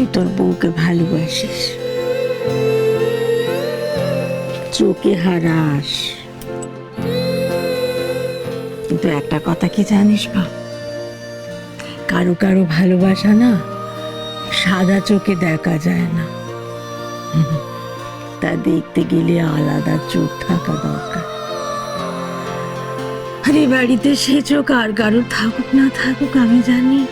তুই তোর বউকে ভালোবাসিস, চোখে হারাস, কিন্তু একটা কথা কি জানিস বা, কারো কারো ভালোবাসা না সাদা চোখে দেখা যায় না, তা দেখতে গেলে আলাদা চোখ থাকা দরকার। আর এই বাড়িতে সে চোখ আর কারো থাকুক না থাকুক আমি জানি,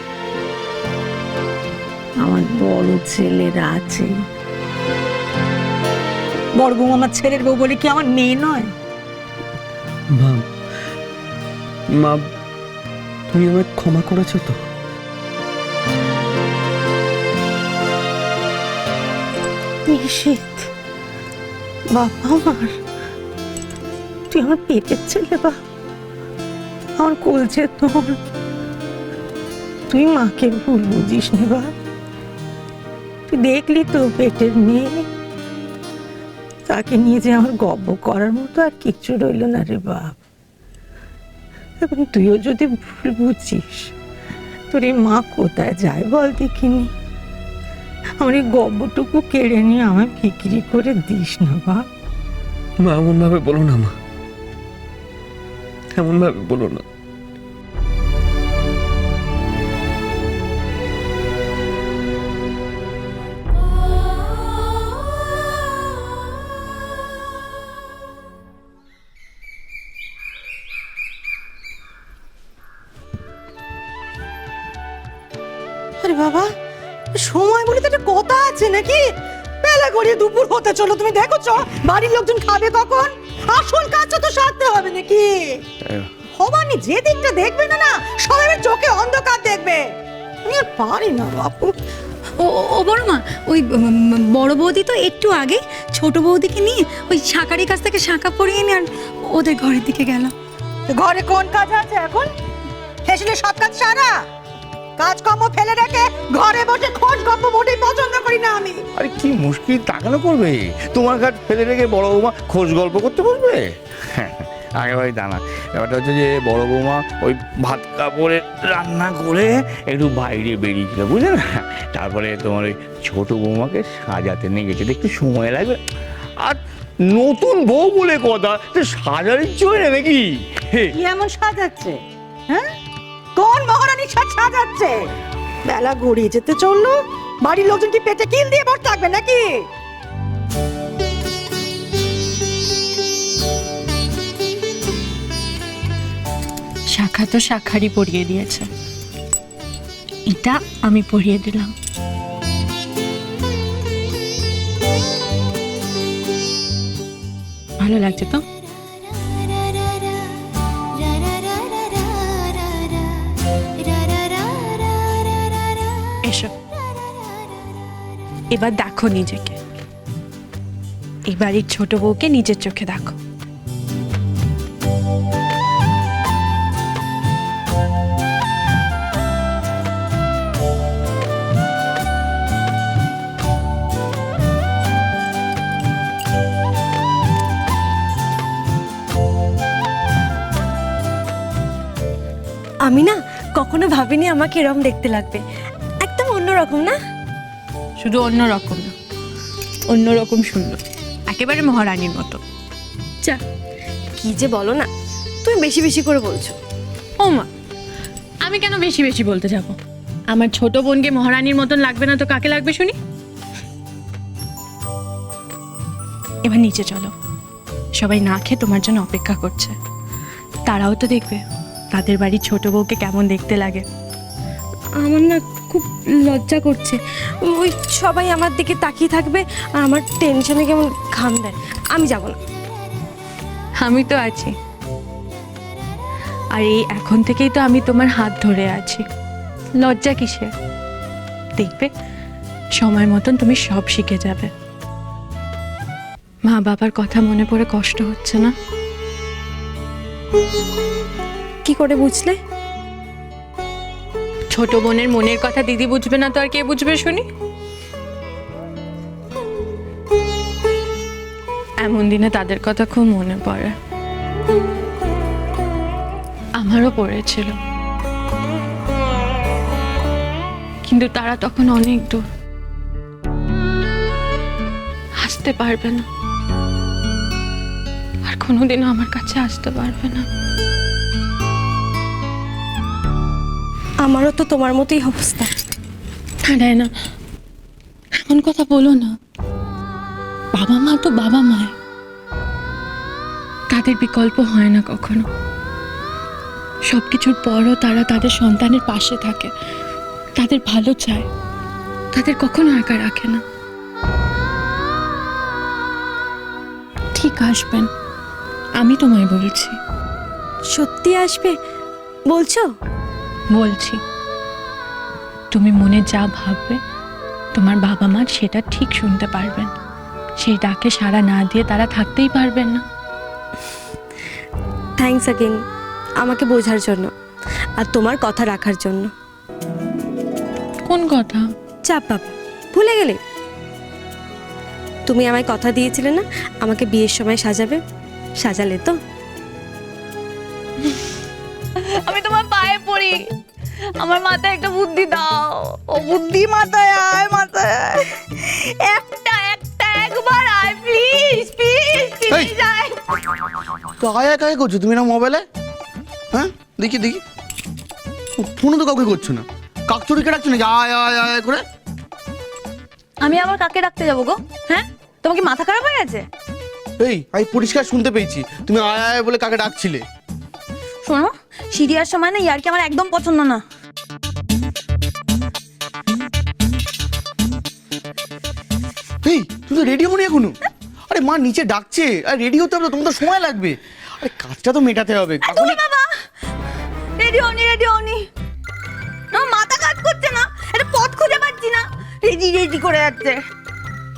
আমার বড় ছেলেরা আছে। বড় বউ আমার ছেলের বউ বলে কি আমার মেয়ে নয়? মা, মা তুমি আমায় ক্ষমা করেছো তো? নিশীথ বাবা আমার, তুই আমার পেটের ছেলে বা আমার কলছে তোর, তুই মাকে ভুল বুঝিস নে বা। তুই দেখলি তো পেটের মেয়ে, তাকে নিয়ে যে আমার গব্ব করার মতো আর কিচ্ছু রইল না রে বাপ। এখন তুইও যদি ভুল বুঝিস, তোর এই মা কোথায় যায় বল দেখিনি? আমার এই গব্বটুকু কেড়ে নিয়ে আমায় বিক্রি করে দিস না বাপ। মা এমন ভাবে বলো না, মা এমন ভাবে বলো না। আরে বাবা, সময় বলে তো একটা কথা আছে নাকি? বেলা গড়িয়ে দুপুর হতে চলো, তুমি দেখো চ বাড়ির লোকজন খাবে কখন? আসল কাজটা তো সারতে হবে নাকি? ভবানী যে দিকটা দেখবে না না, সবাই চোখে অন্ধকার দেখবে। আমি আর পারি না বাপু। ও ও বড় মা, ওই বড় বৌদি তো একটু আগে ছোট বৌদিকে নিয়ে ওই শাঁকারির কাছ থেকে শাঁখা পরিয়ে নিয়ে আর ওদের ঘরের দিকে গেল। ঘরে কোন কাজ আছে এখন? হেসলে সব কাজ সারা, কাজকর্ম ফেলে রেখে ঘরে বসে খোঁজ গল্প মোটেই পছন্দ করি না আমি। আরে কি মুশকিল, তাকানো করবে? তোমার কাজ ফেলে রেখে বড় বৌমা খোঁজ গল্প করতে বসবে? একেবারে দানা। ব্যাপারটা হচ্ছে যে বড় বৌমা ওই ভাত কাপড়ে রান্না করে একটু বাইরে বেরিয়েছিল, বুঝলে না? তারপরে তোমার ওই ছোট বৌমাকে সাজাতে নিয়ে গেছে, একটু সময় লাগবে। আর নতুন বউ বলে কথা, সাজার ইচ্ছে হয় না নাকি? কি এমন সাজাচ্ছে? হ্যাঁ, কোন মহারানী সাজাচ্ছে? বেলা গড়িয়ে যেতে চললো, বাড়ির লোকজন কি পেটে কিল দিয়ে বসে থাকবে নাকি? শাঁখা তো শাঁখারই পরিয়ে দিয়েছে, এটা আমি পরিয়ে দিলাম। ভালো লাগছে তো? এসো, এবার দেখো নিজেকে, এবারই ছোট বউকে নিজের চোখে দেখো। আমি না কখনো ভাবিনি আমাকে এরকম দেখতে লাগবে, একদম অন্যরকম না? শুধু অন্যরকম না, অন্যরকম সুন্দর, একেবারে মহারানীর মতো। যা, কি যে বলো না, তুমি বেশি বেশি করে বলছো। ও মা, আমি কেন বেশি বেশি বলতে যাব? আমার ছোট বোনকে মহারানীর মতন লাগবে না তো কাকে লাগবে শুনি? এবার নিচে চলো, সবাই না খেয়ে তোমার জন্য অপেক্ষা করছে। তারাও তো দেখবে তাদের বাড়ির ছোট বউকে কেমন দেখতে লাগে। আমার না খুব লজ্জা করছে, ওই সবাই আমার দিকে তাকিয়ে থাকবে আর আমার টেনশনে কেমন ঘাম দেয়। আমি যাব না। আমি তো আছি, আর এই এখন থেকেই তো আমি তোমার হাত ধরে আছি, লজ্জা কিসে? দেখবে সময় মতন তুমি সব শিখে যাবে। মা বাবার কথা মনে পড়ে কষ্ট হচ্ছে না? কি করে বুঝলে? ছোট বোনের মনের কথা দিদি বুঝবে না তো আর কে বুঝবে শুনি? এমন দিনে তাদের কথা খুব মনে পড়ে, আমারও পড়েছিল, কিন্তু তারা তখন অনেক দূর। আসতে পারবে না, আর কোনোদিনও আমার কাছে আসতে পারবে না। আমারও তো তোমার মতোই অবস্থা। আরে না, এমন কথা বলো না। বাবা মা তো বাবা মায়, তাদের বিকল্প হয় না কখনো। সবকিছুর পরও তারা তাদের সন্তানের পাশে থাকে, তাদের ভালো চায়, তাদের কখনো একা রাখে না। ঠিক আসবেন, আমি তোমায় বলছি। সত্যি আসবে বলছো? বলছি, তুমি মনে যা ভাববে তোমার বাবা মা সেটা ঠিক শুনতে পারবেন। সেই ডাকে সাড়া না দিয়ে তারা থাকতেই পারবেন না। থ্যাঙ্কস अगेन আমাকে বোঝার জন্য আর তোমার কথা রাখার জন্য। কোন কথা? চাপ বাবা, ভুলে গেলে? তুমি আমায় কথা দিয়েছিলে না আমাকে বিয়ের সময় সাজাবে, সাজালে তো? আমি তোমার পায়ে পড়ি, আমার মাথায় একটা বুদ্ধি দাও। ও বুদ্ধি মাথায় আয়, মাথায় আয়। একবার আয় প্লিজ প্লিজ এই! প্লিজ আয়। তো আয়া কাকে করছো তুমি না মোবাইলে? হ্যাঁ দেখি দেখি, ফোনও তো কাউকে করছো না, কাকচুরিকে ডাকছো নাকি আয় আয় আয় করে? আমি আবার কাকে ডাকতে যাবো গো? হ্যাঁ, তোমার কি মাথা খারাপ হয়ে গেছে? এই আমি পরিষ্কার শুনতে পেয়েছি তুমি আয় আয় বলে কাকে ডাকছিলে। শোনো, সিরিয়ার সময় না ইয়ার্কি আমার একদম পছন্দ না। এই তুমি তো রেডি হওনি এখনো? আরে মা নিচে ডাকছে, আর রেডি হতে হবে তো, তোমার তো সময় লাগবে। আরে কাজটা তো মেটাতে হবে। তুমি বাবা রেডি হওনি, আমার মাথা কাজ করছে না, একটা পথ খুঁজে পাচ্ছি না, রেডি করে যাচ্ছে।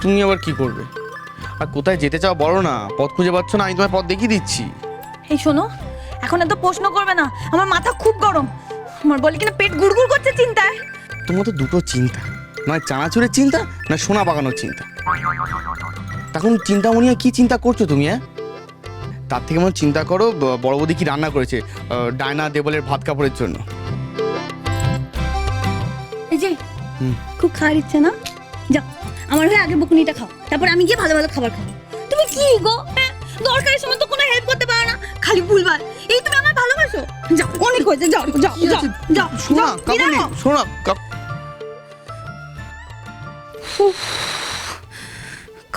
তুমি আবার কি করবে? আর কোথায় যেতে চাও বলো না, পথ খুঁজে পাচ্ছ না, আমি তোমায় পথ দেখিয়ে দিচ্ছি। এই শোনো, এখন এত প্রশ্ন করবে না, আমার মাথা খুব গরম। আমার বলি কিনা পেট গুড়গুড় করছে চিন্তায়। তোমার তো দুটো চিন্তা, নয় চানাচুরের চিন্তা না সোনা বাগানোর চিন্তা। তখন চিন্তামণি কি চিন্তা করছো তুমি? তার থেকে মনে চিন্তা করো বড় বৌদি কি রান্না করেছে ডায়না দেবলের ভাত কাপড়ের জন্য। এই যে খুব খাওয়ার ইচ্ছে না, যাও আমার হয়ে আগে বকুনিটা খাও, তারপর আমি গিয়ে ভালো ভালো খাবার খাবো। তুমি কি গো, হ্যাঁ, দরকারের সময় তো কোনো হেল্প করতে পারো না, খালি ভুলভাল। এই তুমি আমার ভালোবাসো? যাও, অনেক হয়েছে, যাও যাও যাও যাও শোনা কাকুলি, শোনা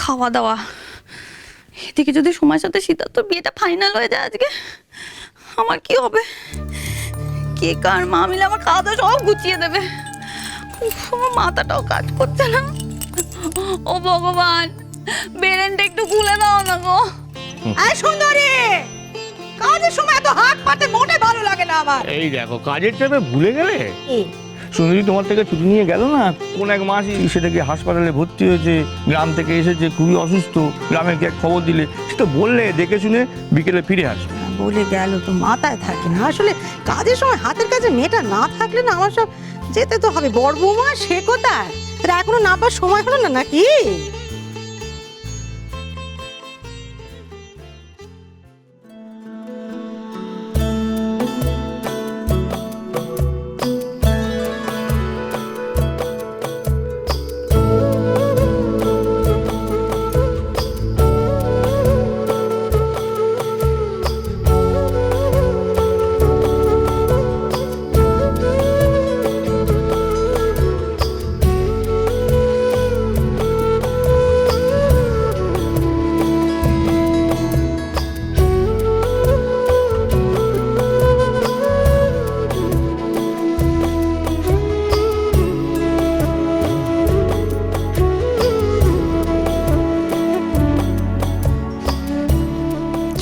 খাওয়া দাওয়া এদিকে যদি সময়ের সাথে সিদ্ধার্থ বিয়েটা ফাইনাল হয়ে যায় আজকে, আমার কি হবে? কে কার মা মিলে আমার খাওয়া দাওয়া সব গুছিয়ে দেবে। উফ, আমার মাথাটাও কাজ করছে না। ও ভগবান, বেরেনটা একটু খুলে দাও না গো। আয় সুন্দরী, কাজের সময় এত হাত পাতে মোটে ভালো লাগে না আমার। এই দেখো কাজের চাপে ভুলে গেলে। সুন্দরী তোমার থেকে ছুটি নিয়ে গেল না, কোন এক মাসই সেটাকে হাসপাতালে ভর্তি হয়েছে, গ্রাম থেকে এসেছে, খুবই অসুস্থ। গ্রামে গিয়ে খবর দিলে সে তো বললে দেখে শুনে বিকেলে ফিরে আসবে। বলে গেল তো মাথায় থাকে না। আসলে কাজের সময় হাতের কাছে মেয়েটা না থাকলে না আমার সব যেতে তো হবে। বড় বৌমা সে কোথায়? তার এখনো না পাওয়ার সময় হলো না নাকি?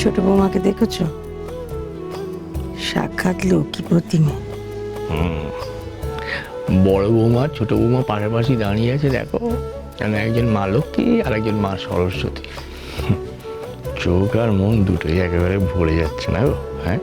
ছোট বৌমাকে দেখেছ? সাক্ষাৎ লক্ষ্মী প্রতিমা। বড় বৌমা ছোট বৌমা পাশাপাশি দাঁড়িয়ে আছে, দেখো যেন একজন মা লক্ষ্মী আর একজন মা সরস্বতী। চোখ আর মন দুটোই একেবারে ভরে যাচ্ছে না গো। হ্যাঁ